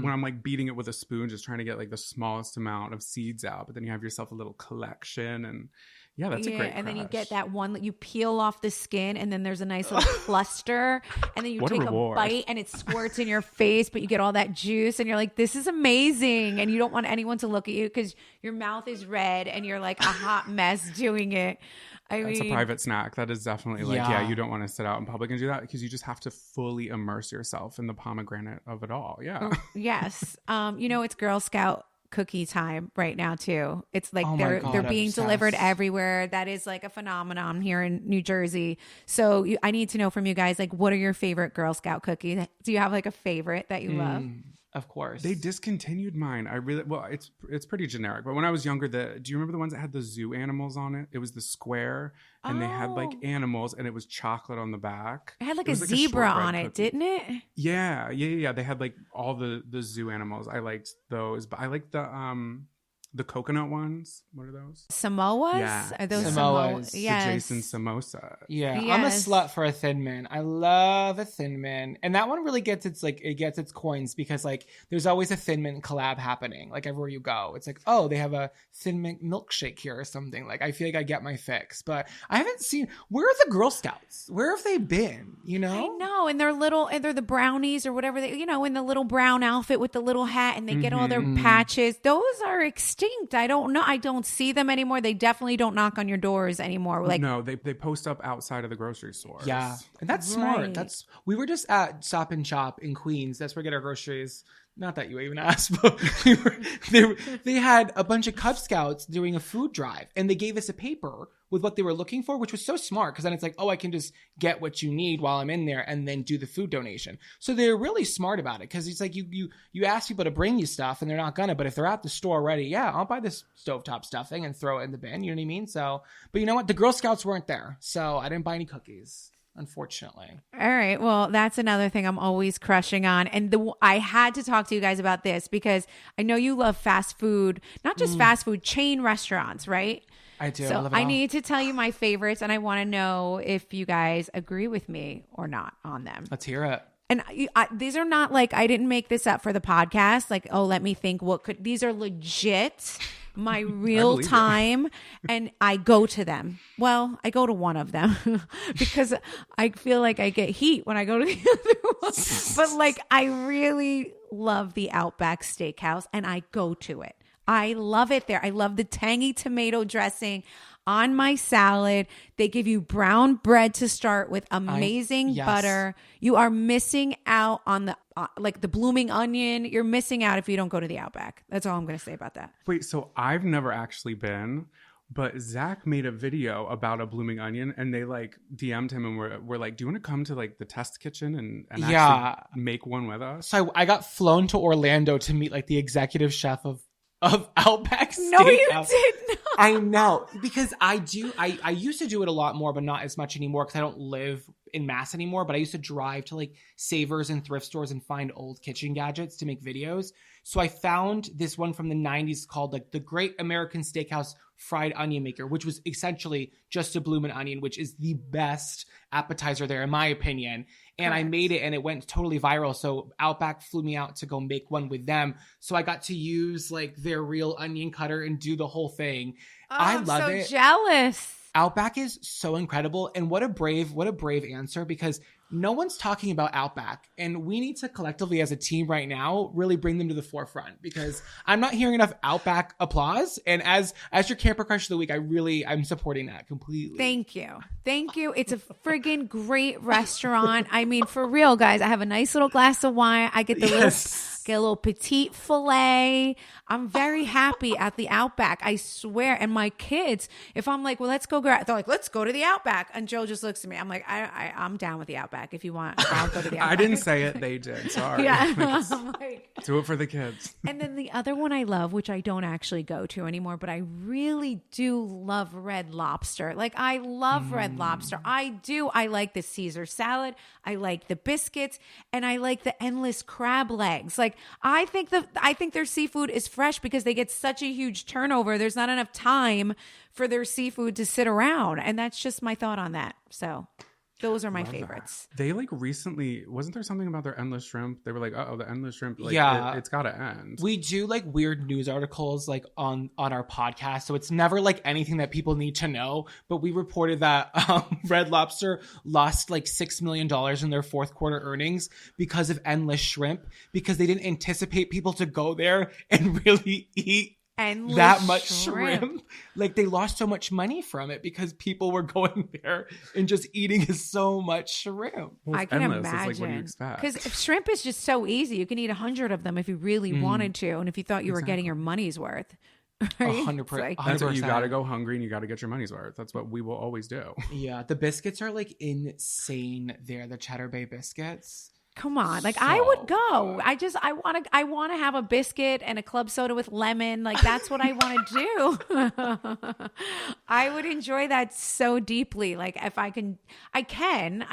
when I'm like beating it with a spoon, just trying to get like the smallest amount of seeds out. But then you have yourself a little collection and yeah, that's a great and then you crush. get that one that you peel off the skin and then there's a nice little cluster and then you take a bite and it squirts in your face, but you get all that juice and you're like, this is amazing. And you don't want anyone to look at you because your mouth is red and you're like a hot mess doing it. That's a private snack. That is definitely like, you don't want to sit out in public and do that because you just have to fully immerse yourself in the pomegranate of it all. Yeah. Yes. It's Girl Scout cookie time right now too. It's like they're being delivered everywhere. That is like a phenomenon here in New Jersey. So I need to know from you guys, like, what are your favorite Girl Scout cookies? Do you have like a favorite that you love? Of course. They discontinued mine. It's pretty generic. But when I was younger, do you remember the ones that had the zoo animals on it? It was the square and they had like animals and it was chocolate on the back. It had like a zebra on it, didn't it? Yeah. They had like all the zoo animals. I liked those, but I liked the coconut ones. What are those? Samoas? Yeah. Are those Samoas? Yes. The Jason Samosa. Yeah. Yes. I'm a slut for a Thin Mint. I love a Thin Mint. And that one really gets its coins because like there's always a Thin Mint collab happening. Like everywhere you go. It's like, oh, they have a Thin Mint milkshake here or something. Like I feel like I get my fix. But I haven't seen, where are the Girl Scouts? Where have they been? You know? I know. And they're the brownies or whatever they, in the little brown outfit with the little hat and they get all their patches. Those are extinct. I don't know. I don't see them anymore. They definitely don't knock on your doors anymore. Like, no, they post up outside of the grocery stores. Yeah. And that's smart. We were just at Stop and Shop in Queens. That's where we get our groceries. Not that you even asked, but they had a bunch of Cub Scouts doing a food drive and they gave us a paper with what they were looking for, which was so smart because then it's like, oh, I can just get what you need while I'm in there and then do the food donation. So they're really smart about it because it's like you ask people to bring you stuff and they're not gonna, but if they're at the store already, yeah, I'll buy this stovetop stuffing and throw it in the bin. You know what I mean? So, but you know what? The Girl Scouts weren't there, so I didn't buy any cookies. Unfortunately. All right. Well, that's another thing I'm always crushing on. And I had to talk to you guys about this because I know you love fast food, not just fast food, chain restaurants, right? I do. So I need to tell you my favorites and I want to know if you guys agree with me or not on them. Let's hear it. And these are not like, I didn't make this up for the podcast. Like, oh, let me think these are legit my real time, and I go to them. Well, I go to one of them because I feel like I get heat when I go to the other one. But like, I really love the Outback Steakhouse, and I go to it. I love it there. I love the tangy tomato dressing on my salad. They give you brown bread to start with, amazing butter. You are missing out on the like the blooming onion. You're missing out if you don't go to the Outback. That's all I'm going to say about that. Wait, so I've never actually been, but Zach made a video about a blooming onion, and they like DM'd him and were like, do you want to come to like the test kitchen and actually make one with us? So I got flown to Orlando to meet like the executive chef of Outback Steakhouse. No, you did not. I know, because I used to do it a lot more, but not as much anymore because I don't live in Mass anymore. But I used to drive to like Savers and thrift stores and find old kitchen gadgets to make videos. So I found this one from the 90s called like the Great American Steakhouse Fried Onion Maker, which was essentially just a bloomin' onion, which is the best appetizer there in my opinion. And I made it and it went totally viral. So Outback flew me out to go make one with them. So I got to use like their real onion cutter and do the whole thing. I love it. I'm so jealous. Outback is so incredible. And what a brave answer, because no one's talking about Outback. And we need to collectively as a team right now really bring them to the forefront, because I'm not hearing enough Outback applause. And as your camper crush of the week, I'm supporting that completely. Thank you. It's a friggin' great restaurant. I mean, for real, guys, I have a nice little glass of wine. I get get a little petite filet. I'm very happy at the Outback. I swear. And my kids, if I'm like, well, let's go grab, they're like, let's go to the Outback. And Joe just looks at me. I'm like, I'm down with the Outback. If you want, I'll go to the Outback. I didn't say it. They did. Sorry. Yeah. I'm like, do it for the kids. And then the other one I love, which I don't actually go to anymore, but I really do love Red Lobster. Like, I love Red Lobster. I do. I like the Caesar salad. I like the biscuits, and I like the endless crab legs. Like, I think their seafood is fresh because they get such a huge turnover. There's not enough time for their seafood to sit around. And that's just my thought on that. So those are my favorites. They like recently, wasn't there something about their endless shrimp? They were like, the endless shrimp, like, it's got to end. We do like weird news articles like on our podcast. So it's never like anything that people need to know. But we reported that Red Lobster lost like $6 million in their fourth quarter earnings because of endless shrimp, because they didn't anticipate people to go there and really eat endless that much shrimp. Like, they lost so much money from it because people were going there and just eating so much shrimp. Well, I can endless. imagine. It's like, what do you expect? Because shrimp is just so easy. You can eat 100 of them if you really wanted to, and if you thought you were getting your money's worth. Right? 100%. That's what, you got to go hungry and you got to get your money's worth. That's what we will always do. Yeah, the biscuits are like insane there. The Cheddar Bay biscuits. Come on. Like, I would go. I want to have a biscuit and a club soda with lemon. Like, that's what I want to do. I would enjoy that so deeply. Like, if I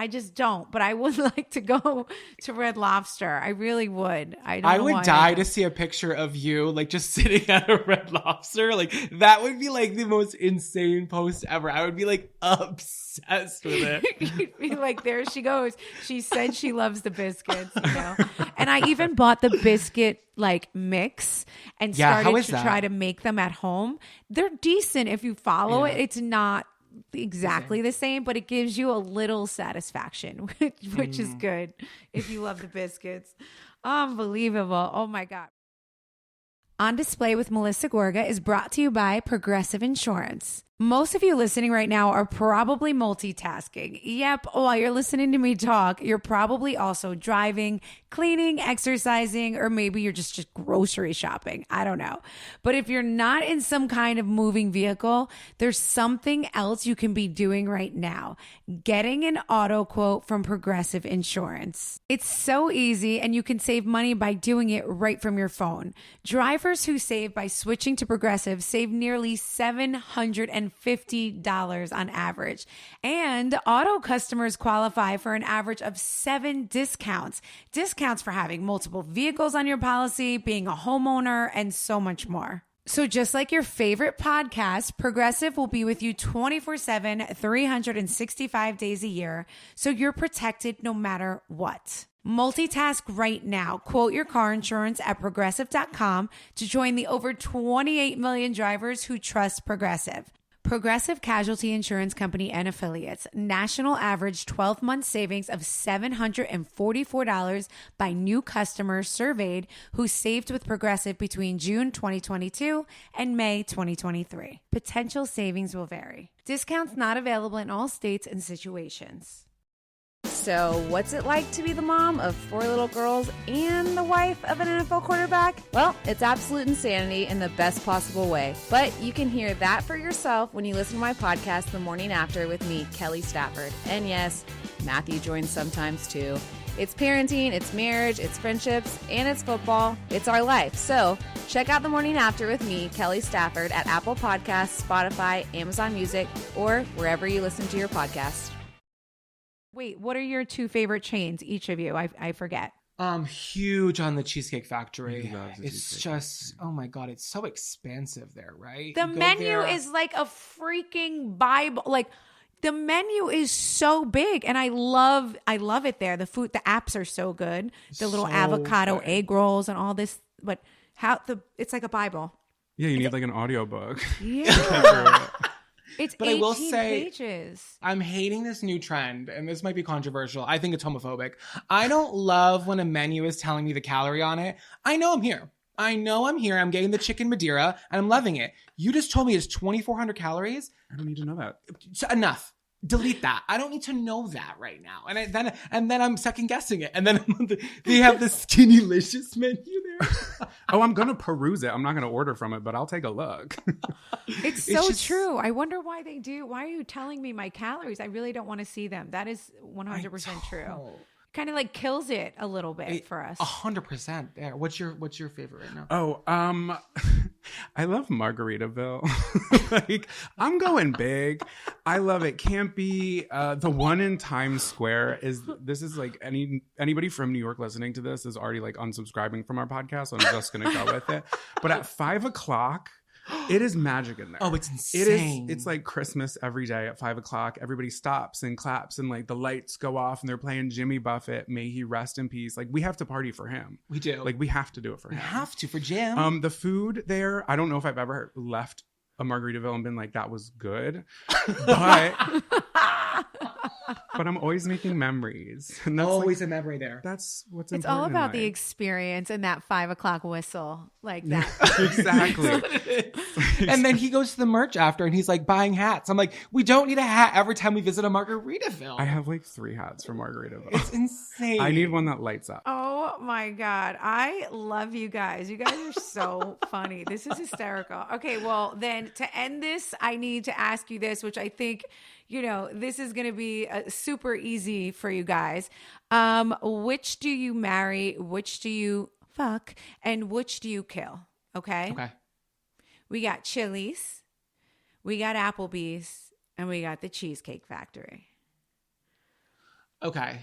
just don't, but I would like to go to Red Lobster. I really would. I would die to see a picture of you, like, just sitting at a Red Lobster. Like, that would be like the most insane post ever. I would be like obsessed with it. You'd be like, there she goes. She said she loves the biscuits, you know. And I even bought the biscuit like mix and started to try to make them at home. They're decent if you follow it. It's not exactly the same, but it gives you a little satisfaction, which is good if you love the biscuits. Unbelievable. Oh my God. On Display with Melissa Gorga is brought to you by Progressive Insurance. Most of you listening right now are probably multitasking. Yep, while you're listening to me talk, you're probably also driving, cleaning, exercising, or maybe you're just grocery shopping. I don't know. But if you're not in some kind of moving vehicle, there's something else you can be doing right now. Getting an auto quote from Progressive Insurance. It's so easy, and you can save money by doing it right from your phone. Drivers who save by switching to Progressive save nearly $750 on average. And auto customers qualify for an average of 7 discounts. Discounts for having multiple vehicles on your policy, being a homeowner, and so much more. So just like your favorite podcast, Progressive will be with you 24/7, 365 days a year, so you're protected no matter what. Multitask right now. Quote your car insurance at Progressive.com to join the over 28 million drivers who trust Progressive. Progressive Casualty Insurance Company and Affiliates. National average 12-month savings of $744 by new customers surveyed who saved with Progressive between June 2022 and May 2023. Potential savings will vary. Discounts not available in all states and situations. So, what's it like to be the mom of 4 little girls and the wife of an NFL quarterback? Well, it's absolute insanity in the best possible way. But you can hear that for yourself when you listen to my podcast, The Morning After, with me, Kelly Stafford. And yes, Matthew joins sometimes too. It's parenting, it's marriage, it's friendships, and it's football. It's our life. So, check out The Morning After with me, Kelly Stafford, at Apple Podcasts, Spotify, Amazon Music, or wherever you listen to your podcast. Wait, what are your 2 favorite chains, each of you? I forget. Huge on the Cheesecake Factory. He loves the It's Cheesecake just, oh my God, it's so expensive there, right? The You go menu there- is like a freaking Bible. Like, the menu is so big, and I love it there. The food, the apps are so good. The little So avocado good. egg rolls and all this, but it's like a Bible. Yeah, you need like an audiobook. Yeah. It's But I 18 will say- pages. I'm hating this new trend, and this might be controversial. I think it's homophobic. I don't love when a menu is telling me the calorie on it. I know I'm here. I'm getting the chicken Madeira, and I'm loving it. You just told me it's 2,400 calories. I don't need to know that. So enough. Delete that. I don't need to know that right now. And then I'm second guessing it. And then they have the Skinnylicious menu there. Oh, I'm going to peruse it. I'm not going to order from it, but I'll take a look. It's so true. I wonder why they do. Why are you telling me my calories? I really don't want to see them. That is 100% true. Kind of like kills it a little bit for us. 100% there. What's your favorite right now? Oh, I love Margaritaville. Like, I'm going big. I love it. Campy. The one in Times Square is like anybody from New York listening to this is already like unsubscribing from our podcast. So I'm just gonna go with it. But at 5:00, it is magic in there. Oh, it's insane. It's like Christmas every day at 5:00. Everybody stops and claps and like the lights go off and they're playing Jimmy Buffett. May he rest in peace. Like, we have to party for him. We do. Like, we have to do it for him. We have to for Jim. The food there, I don't know if I've ever left a Margaritaville and been like, that was good. But I'm always making memories. And that's Always like, a memory there. that's what's It's important all in about the life. experience and that 5:00 whistle, like that. Exactly. And then he goes to the merch after and he's like buying hats. I'm like, we don't need a hat every time we visit a Margaritaville. I have like 3 hats from Margaritaville. It's insane. I need one that lights up. Oh my God. I love you guys. You guys are so funny. This is hysterical. Okay, well, then to end this, I need to ask you this, which I think, this is going to be super easy for you guys. Which do you marry? Which do you fuck? And which do you kill? Okay? Okay. We got Chili's, we got Applebee's, and we got the Cheesecake Factory. Okay.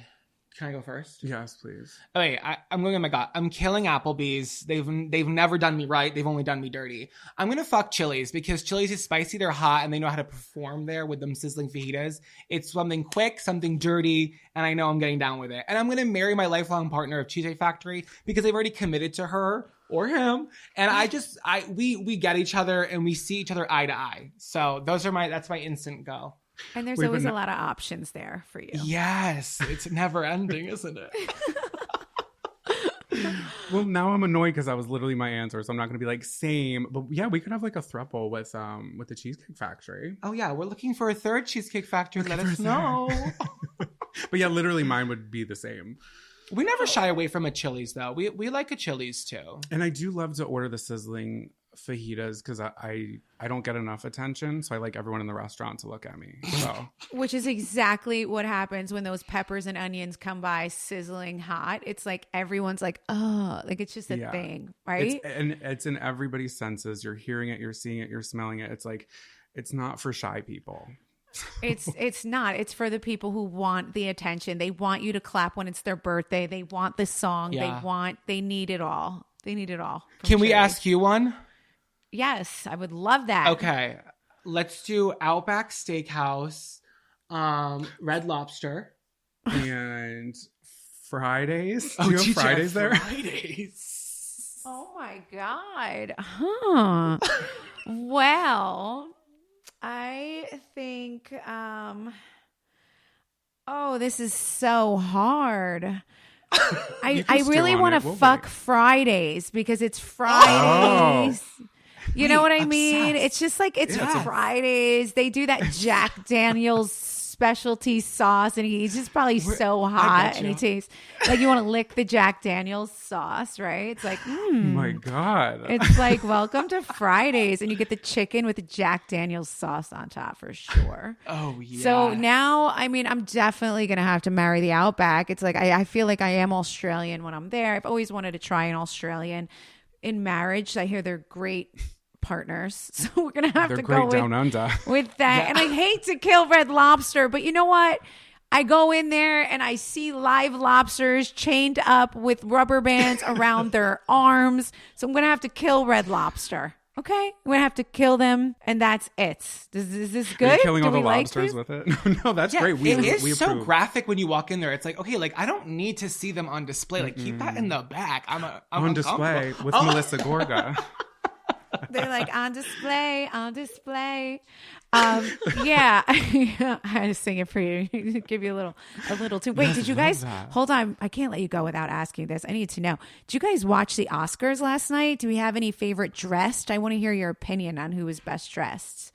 Can I go first? Yes, please. Okay, I'm going, oh my God. I'm killing Applebee's. They've never done me right. They've only done me dirty. I'm going to fuck Chili's because Chili's is spicy. They're hot and they know how to perform there with them sizzling fajitas. It's something quick, something dirty, and I know I'm getting down with it. And I'm going to marry my lifelong partner of Cheesecake Factory because I've already committed to her or him. And we get each other and we see each other eye to eye. So that's my instant go. And there's Wait, always but a lot of options there for you. Yes. It's never ending, isn't it? Well, now I'm annoyed because that was literally my answer, so I'm not going to be like same. But yeah, we could have like a throuple with the Cheesecake Factory. Oh yeah, we're looking for a third Cheesecake Factory. Let us for a know. But yeah, literally mine would be the same. We never shy away from a Chili's though. We like a Chili's too. And I do love to order the sizzling fajitas because I don't get enough attention, so I like everyone in the restaurant to look at me. So Which is exactly what happens when those peppers and onions come by sizzling hot. It's like everyone's like, oh, like it's just a Yeah. thing, right? it's in everybody's senses. You're hearing it, you're seeing it, you're smelling it. It's like, it's not for shy people. It's not. It's for the people who want the attention. They want you to clap when it's their birthday. They want the song. Yeah. They need it all. They need it all. from Can we Chili's. ask you one? Yes, I would love that. Okay, let's do Outback Steakhouse, Red Lobster. And Fridays. Oh, Do you have did you have Fridays there? Fridays. Oh my God. Huh. Well, I think, this is so hard. I stew really on want it. to We'll fuck wait. Fridays because it's Fridays. You know what I mean? obsessed. It's just like it's Yeah. Fridays. They do that Jack Daniel's specialty sauce, and he's just probably so hot, and he tastes like you want to lick the Jack Daniel's sauce, right? It's like, Oh my God. it's like welcome to Fridays, and you get the chicken with the Jack Daniel's sauce on top for sure. Oh yeah. So now, I mean, I'm definitely going to have to marry the Outback. It's like, I feel like I am Australian when I'm there. I've always wanted to try an Australian in marriage. I hear they're great partners. So we're going to have They're to great go down under. with that. Yeah. And I hate to kill Red Lobster, but you know what? I go in there and I see live lobsters chained up with rubber bands around their arms. So I'm going to have to kill Red Lobster. Okay, I'm gonna have to kill them, and that's it. Is this good? Are you killing Do all the we like lobsters this? with it? No, that's great. It is we so approve. graphic when you walk in there. It's like, okay, like I don't need to see them on display. Like keep that in the back. I'm on display uncomfortable. with Oh. Melissa Gorga. They're like on display, on display. Yeah, I had to sing it for you. Give you a little too. Wait, Yes, did you love guys that. hold on? I can't let you go without asking this. I need to know. Did you guys watch the Oscars last night? Do we have any favorite dressed? I want to hear your opinion on who was best dressed.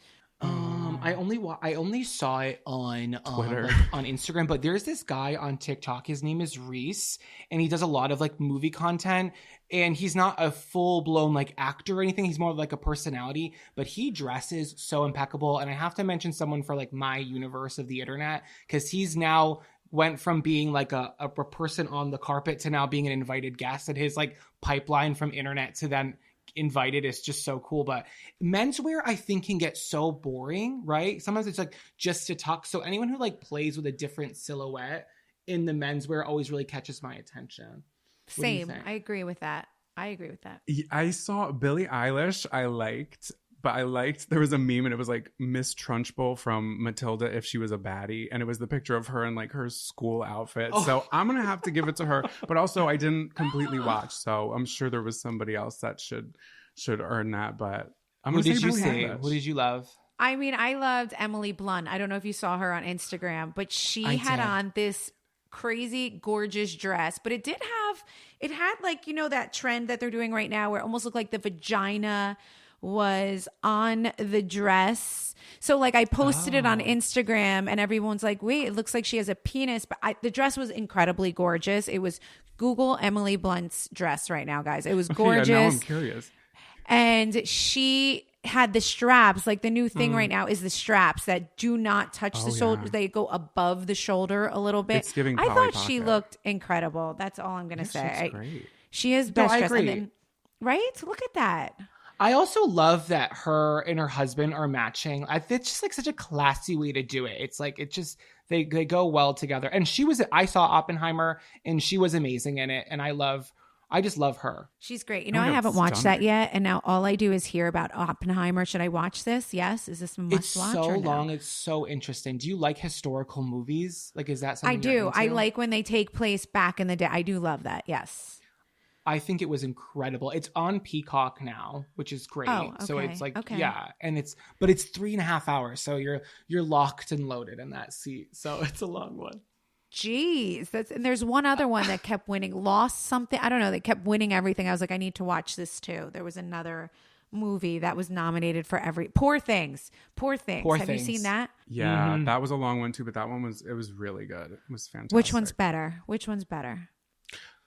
I only saw it on Twitter. on Instagram, but there's this guy on TikTok. His name is Reese, and he does a lot of like movie content. And he's not a full blown like actor or anything. He's more of like a personality, but he dresses so impeccable. And I have to mention someone for like my universe of the internet because he's now went from being like a person on the carpet to now being an invited guest. And his like pipeline from internet to then invited is just so cool. But menswear I think can get so boring, right? Sometimes it's like just to tuck. So anyone who like plays with a different silhouette in the menswear always really catches my attention. What do you Same. think? I agree with that. I saw Billie Eilish. There was a meme and it was like Miss Trunchbull from Matilda if she was a baddie, and it was the picture of her in like her school outfit. Oh. So I'm gonna have to give it to her. But also I didn't completely watch, so I'm sure there was somebody else that should earn that. But I'm Who gonna did say you Billie see? Eilish. Who did you love? I mean, I loved Emily Blunt. I don't know if you saw her on Instagram, but she I had did. on this crazy gorgeous dress, but it had like, you know, that trend that they're doing right now where it almost looked like the vagina was on the dress. So like I posted it on Instagram and everyone's like, wait, it looks like she has a penis. But the dress was incredibly gorgeous. It was Google Emily Blunt's dress right now, guys. It was gorgeous. Yeah, now I'm curious. And she had the straps. Like the new thing right now is the straps that do not touch the shoulder. yeah. They go above the shoulder a little bit. It's giving I Polly thought she Pocket. looked incredible. That's all I'm going to She say. looks great. She is No, best I dressed. agree. And then, right? Look at that. I also love that her and her husband are matching. It's just like such a classy way to do it. It's like they go well together. And I saw Oppenheimer and she was amazing in it. And I just love her. She's great. You know, Oh, I yeah, haven't watched that stunning. yet. And now all I do is hear about Oppenheimer. Should I watch this? Yes. Is this a must It's watch? so or no? long. It's so interesting. Do you like historical movies? Like, is that something I you're do. into? I like when they take place back in the day. I do love that. Yes. I think it was incredible. It's on Peacock now, which is great. Oh, So okay, it's like, okay. yeah. And it's 3.5 hours. So you're locked and loaded in that seat. So it's a long one. Jeez, and there's one other one that kept winning, lost something. I don't know. They kept winning everything. I was like, I need to watch this too. There was another movie that was nominated for Poor Things. Poor Have you Things. seen that? Yeah, that was a long one too, but that one was really good. It was fantastic. Which one's better?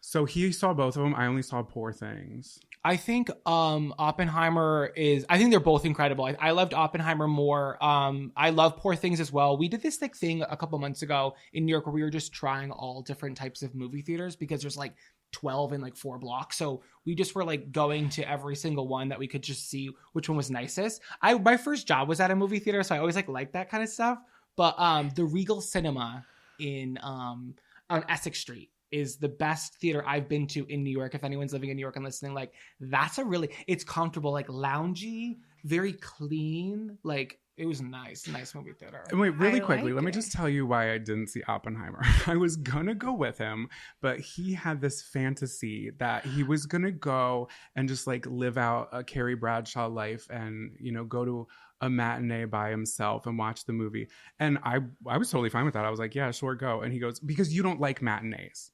So he saw both of them. I only saw Poor Things. I think Oppenheimer I think they're both incredible. I loved Oppenheimer more. I love Poor Things as well. We did this thing a couple months ago in New York where we were just trying all different types of movie theaters because there's like 12 in like 4 blocks. So we just were like going to every single one that we could just see which one was nicest. My first job was at a movie theater, so I always like that kind of stuff. But the Regal Cinema on Essex Street is the best theater I've been to in New York. If anyone's living in New York and listening, like that's it's comfortable, like loungy, very clean. Like it was nice movie theater. And wait, really quickly, let me it. just tell you why I didn't see Oppenheimer. I was gonna go with him, but he had this fantasy that he was gonna go and just like live out a Carrie Bradshaw life and, you know, go to a matinee by himself and watch the movie. And I was totally fine with that. I was like, yeah, sure, go. And he goes, because you don't like matinees.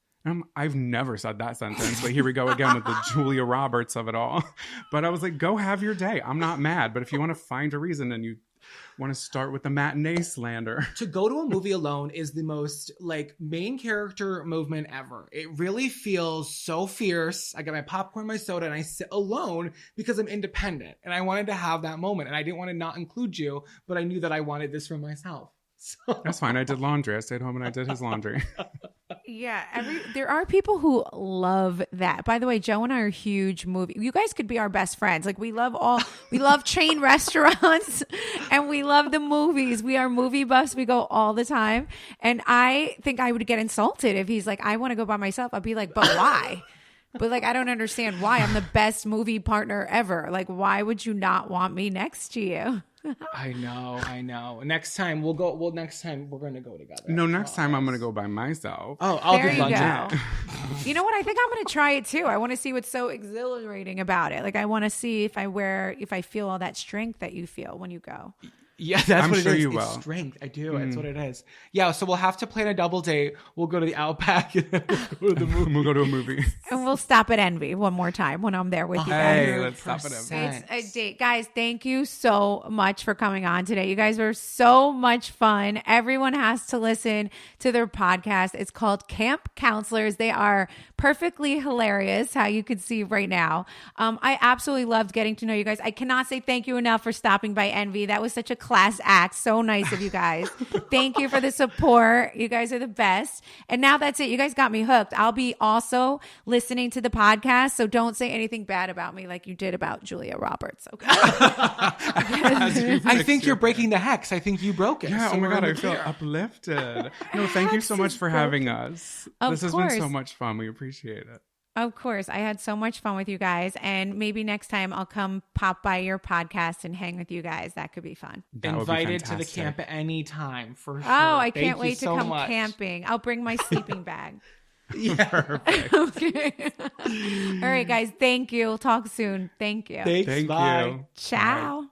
I've never said that sentence, but here we go again with the Julia Roberts of it all. But I was like, go have your day. I'm not mad. But if you want to find a reason and you want to start with the matinee slander. To go to a movie alone is the most like main character movement ever. It really feels so fierce. I get my popcorn, my soda, and I sit alone because I'm independent. And I wanted to have that moment. And I didn't want to not include you, but I knew that I wanted this for myself. So. That's fine. I did laundry. I stayed home and I did his laundry. Yeah, there are people who love that. By the way, Joe and I are huge movie. You guys could be our best friends. Like we love chain restaurants and we love the movies. We are movie buffs. We go all the time. And I think I would get insulted if he's like, I want to go by myself. I'd be like, but why? But like, I don't understand why. I'm the best movie partner ever. Like, why would you not want me next to you? I know. Next time we'll go. Well, next time we're going to go together. No, next time I'm going to go by myself. Oh, I'll There do you lunch. go. You know what? I think I'm going to try it too. I want to see what's so exhilarating about it. Like I want to see if I feel all that strength that you feel when you go. Yeah, that's I'm what sure it is. you It's will. strength. I do. That's what it is. Yeah, so we'll have to plan a double date. We'll go to the Outback and then we'll go to the movie. We'll go to a movie. And we'll stop at Envy one more time when I'm there with you guys. Hey, let's stop it. 100%. It's a date. Guys, thank you so much for coming on today. You guys were so much fun. Everyone has to listen to their podcast. It's called Camp Counselors. They are perfectly hilarious, how you could see right now. I absolutely loved getting to know you guys. I cannot say thank you enough for stopping by Envy. That was such a class act. So nice of you guys. Thank you for the support. You guys are the best. And now that's it. You guys got me hooked. I'll be also listening to the podcast. So don't say anything bad about me like you did about Julia Roberts. Okay. I think you're breaking the hex. I think you broke it. Yeah, So oh my we're God, in I the feel clear. uplifted. No, thank you so much for having us. Of This has been so course. much fun. We appreciate it. Of course. I had so much fun with you guys. And maybe next time I'll come pop by your podcast and hang with you guys. That could be fun. That would be Invited to the fantastic. camp at any time for sure. Oh, I Thank can't you wait to so come much. camping. I'll bring my sleeping bag. Perfect. Okay. All right, guys. Thank you. We'll talk soon. Thank you. Thanks. Thank Bye. you. Ciao.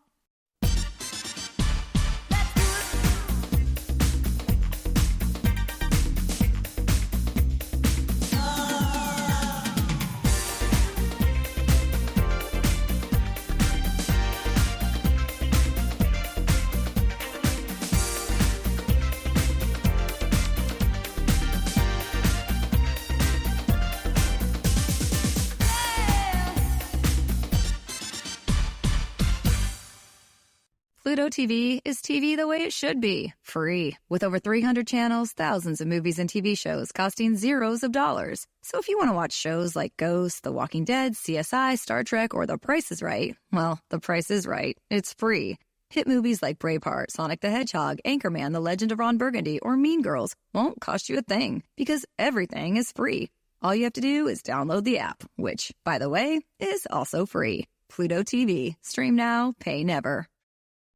Pluto TV is TV the way it should be, free. With over 300 channels, thousands of movies and TV shows costing zeros of dollars. So if you want to watch shows like Ghost, The Walking Dead, CSI, Star Trek, or The Price is Right, well, The Price is Right. It's free. Hit movies like Braveheart, Sonic the Hedgehog, Anchorman, The Legend of Ron Burgundy, or Mean Girls won't cost you a thing, because everything is free. All you have to do is download the app, which, by the way, is also free. Pluto TV. Stream now, pay never.